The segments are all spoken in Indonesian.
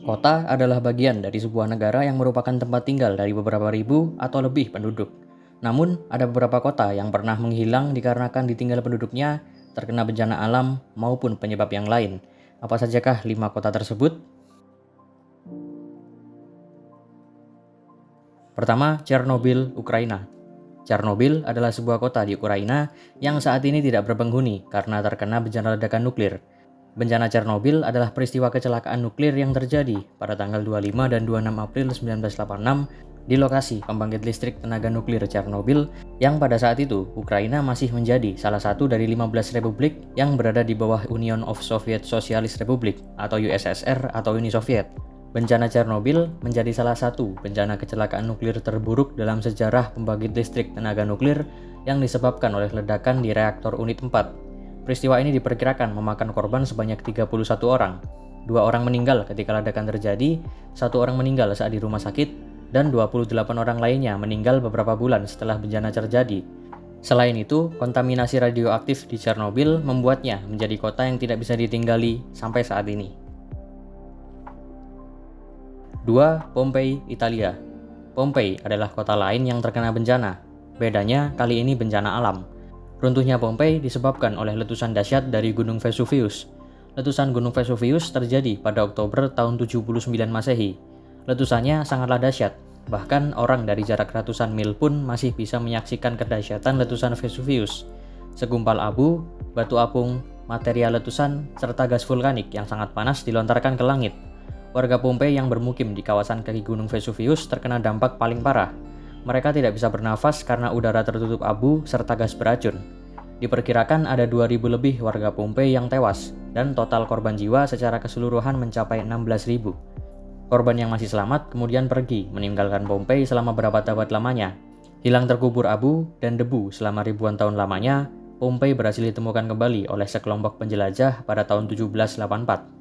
Kota adalah bagian dari sebuah negara yang merupakan tempat tinggal dari beberapa ribu atau lebih penduduk. Namun, ada beberapa kota yang pernah menghilang dikarenakan ditinggal penduduknya, terkena bencana alam, maupun penyebab yang lain. Apa sajakah 5 kota tersebut? Pertama, Chernobyl, Ukraina. Chernobyl adalah sebuah kota di Ukraina yang saat ini tidak berpenghuni karena terkena bencana ledakan nuklir. Bencana Chernobyl adalah peristiwa kecelakaan nuklir yang terjadi pada tanggal 25 dan 26 April 1986 di lokasi pembangkit listrik tenaga nuklir Chernobyl yang pada saat itu Ukraina masih menjadi salah satu dari 15 republik yang berada di bawah Union of Soviet Socialist Republic atau USSR atau Uni Soviet. Bencana Chernobyl menjadi salah satu bencana kecelakaan nuklir terburuk dalam sejarah pembangkit listrik tenaga nuklir yang disebabkan oleh ledakan di reaktor unit 4. Peristiwa ini diperkirakan memakan korban sebanyak 31 orang. 2 orang meninggal ketika ledakan terjadi, 1 orang meninggal saat di rumah sakit, dan 28 orang lainnya meninggal beberapa bulan setelah bencana terjadi. Selain itu, kontaminasi radioaktif di Chernobyl membuatnya menjadi kota yang tidak bisa ditinggali sampai saat ini. 2. Pompei, Italia. Pompei adalah kota lain yang terkena bencana. Bedanya, kali ini bencana alam. Runtuhnya Pompei disebabkan oleh letusan dahsyat dari Gunung Vesuvius. Letusan Gunung Vesuvius terjadi pada Oktober tahun 79 Masehi. Letusannya sangatlah dahsyat, bahkan orang dari jarak ratusan mil pun masih bisa menyaksikan kedahsyatan letusan Vesuvius. Segumpal abu, batu apung, material letusan, serta gas vulkanik yang sangat panas dilontarkan ke langit. Warga Pompei yang bermukim di kawasan kaki Gunung Vesuvius terkena dampak paling parah. Mereka tidak bisa bernafas karena udara tertutup abu serta gas beracun. Diperkirakan ada 2.000 lebih warga Pompei yang tewas, dan total korban jiwa secara keseluruhan mencapai 16.000. Korban yang masih selamat kemudian pergi meninggalkan Pompei selama berapa abad lamanya. Hilang terkubur abu dan debu selama ribuan tahun lamanya, Pompei berhasil ditemukan kembali oleh sekelompok penjelajah pada tahun 1784.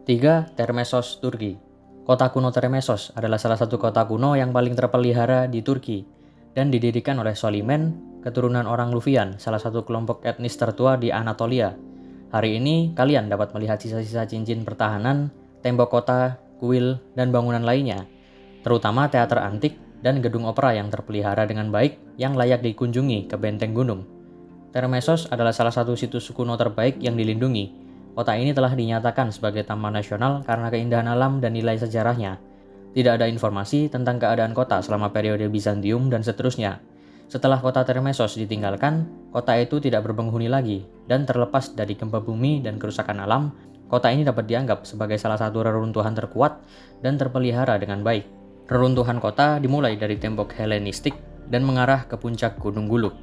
3. Termessos, Turki. Kota kuno Termessos adalah salah satu kota kuno yang paling terpelihara di Turki dan didirikan oleh Solimen, keturunan orang Luvian, salah satu kelompok etnis tertua di Anatolia. Hari ini kalian dapat melihat sisa-sisa cincin pertahanan, tembok kota, kuil, dan bangunan lainnya, terutama teater antik dan gedung opera yang terpelihara dengan baik yang layak dikunjungi ke benteng gunung. Termessos adalah salah satu situs kuno terbaik yang dilindungi. Kota ini telah dinyatakan sebagai taman nasional karena keindahan alam dan nilai sejarahnya. Tidak ada informasi tentang keadaan kota selama periode Bizantium dan seterusnya. Setelah kota Termessos ditinggalkan, kota itu tidak berpenghuni lagi, dan terlepas dari gempa bumi dan kerusakan alam, kota ini dapat dianggap sebagai salah satu reruntuhan terkuat dan terpelihara dengan baik. Reruntuhan kota dimulai dari tembok Helenistik dan mengarah ke puncak Gunung Guluk.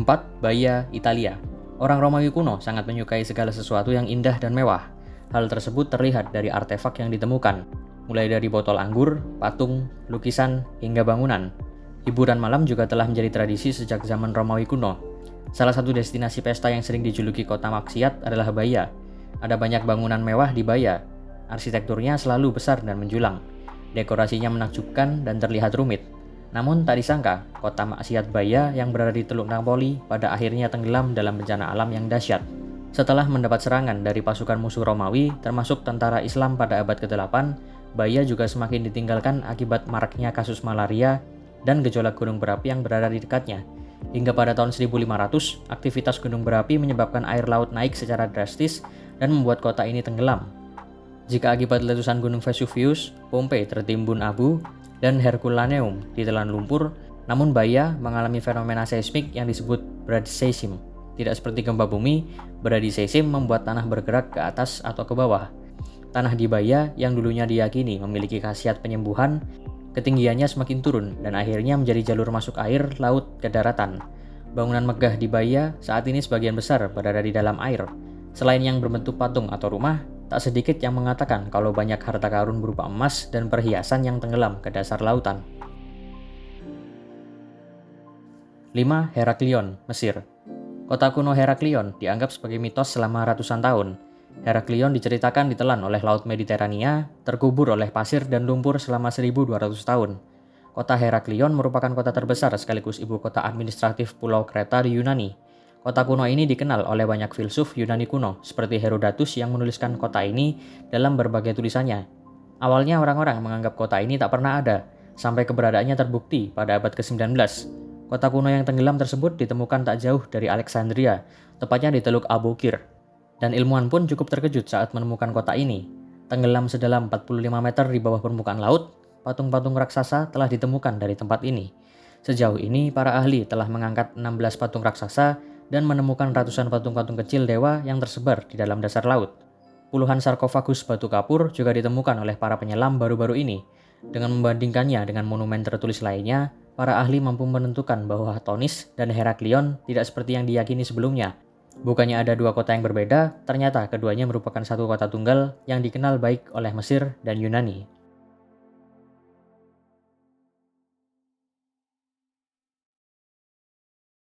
4. Baia, Italia. Orang Romawi kuno sangat menyukai segala sesuatu yang indah dan mewah. Hal tersebut terlihat dari artefak yang ditemukan, mulai dari botol anggur, patung, lukisan, hingga bangunan. Hiburan malam juga telah menjadi tradisi sejak zaman Romawi kuno. Salah satu destinasi pesta yang sering dijuluki kota maksiat adalah Baia. Ada banyak bangunan mewah di Baia. Arsitekturnya selalu besar dan menjulang. Dekorasinya menakjubkan dan terlihat rumit. Namun tak disangka, kota maksiat Baia yang berada di Teluk Napoli pada akhirnya tenggelam dalam bencana alam yang dahsyat. Setelah mendapat serangan dari pasukan musuh Romawi, termasuk tentara Islam pada abad ke-8, Baia juga semakin ditinggalkan akibat maraknya kasus malaria dan gejolak gunung berapi yang berada di dekatnya. Hingga pada tahun 1500, aktivitas gunung berapi menyebabkan air laut naik secara drastis dan membuat kota ini tenggelam. Jika akibat letusan gunung Vesuvius, Pompei tertimbun abu, dan Herculaneum ditelan lumpur, namun Baia mengalami fenomena seismik yang disebut bradisseism. Tidak seperti gempa bumi, bradisseism membuat tanah bergerak ke atas atau ke bawah. Tanah di Baia yang dulunya diyakini memiliki khasiat penyembuhan, ketinggiannya semakin turun dan akhirnya menjadi jalur masuk air laut ke daratan. Bangunan megah di Baia saat ini sebagian besar berada di dalam air. Selain yang berbentuk patung atau rumah, tak sedikit yang mengatakan kalau banyak harta karun berupa emas dan perhiasan yang tenggelam ke dasar lautan. 5. Heraklion, Mesir. Kota kuno Heraklion dianggap sebagai mitos selama ratusan tahun. Heraklion diceritakan ditelan oleh Laut Mediterania, terkubur oleh pasir dan lumpur selama 1200 tahun. Kota Heraklion merupakan kota terbesar sekaligus ibu kota administratif Pulau Kreta di Yunani. Kota kuno ini dikenal oleh banyak filsuf Yunani kuno, seperti Herodotus yang menuliskan kota ini dalam berbagai tulisannya. Awalnya orang-orang menganggap kota ini tak pernah ada, sampai keberadaannya terbukti pada abad ke-19. Kota kuno yang tenggelam tersebut ditemukan tak jauh dari Alexandria, tepatnya di Teluk Abukir. Dan ilmuwan pun cukup terkejut saat menemukan kota ini. Tenggelam sedalam 45 meter di bawah permukaan laut, patung-patung raksasa telah ditemukan dari tempat ini. Sejauh ini, para ahli telah mengangkat 16 patung raksasa dan menemukan ratusan patung-patung kecil dewa yang tersebar di dalam dasar laut. Puluhan sarkofagus batu kapur juga ditemukan oleh para penyelam baru-baru ini. Dengan membandingkannya dengan monumen tertulis lainnya, para ahli mampu menentukan bahwa Tonis dan Heraklion tidak seperti yang diyakini sebelumnya. Bukannya ada dua kota yang berbeda, ternyata keduanya merupakan satu kota tunggal yang dikenal baik oleh Mesir dan Yunani.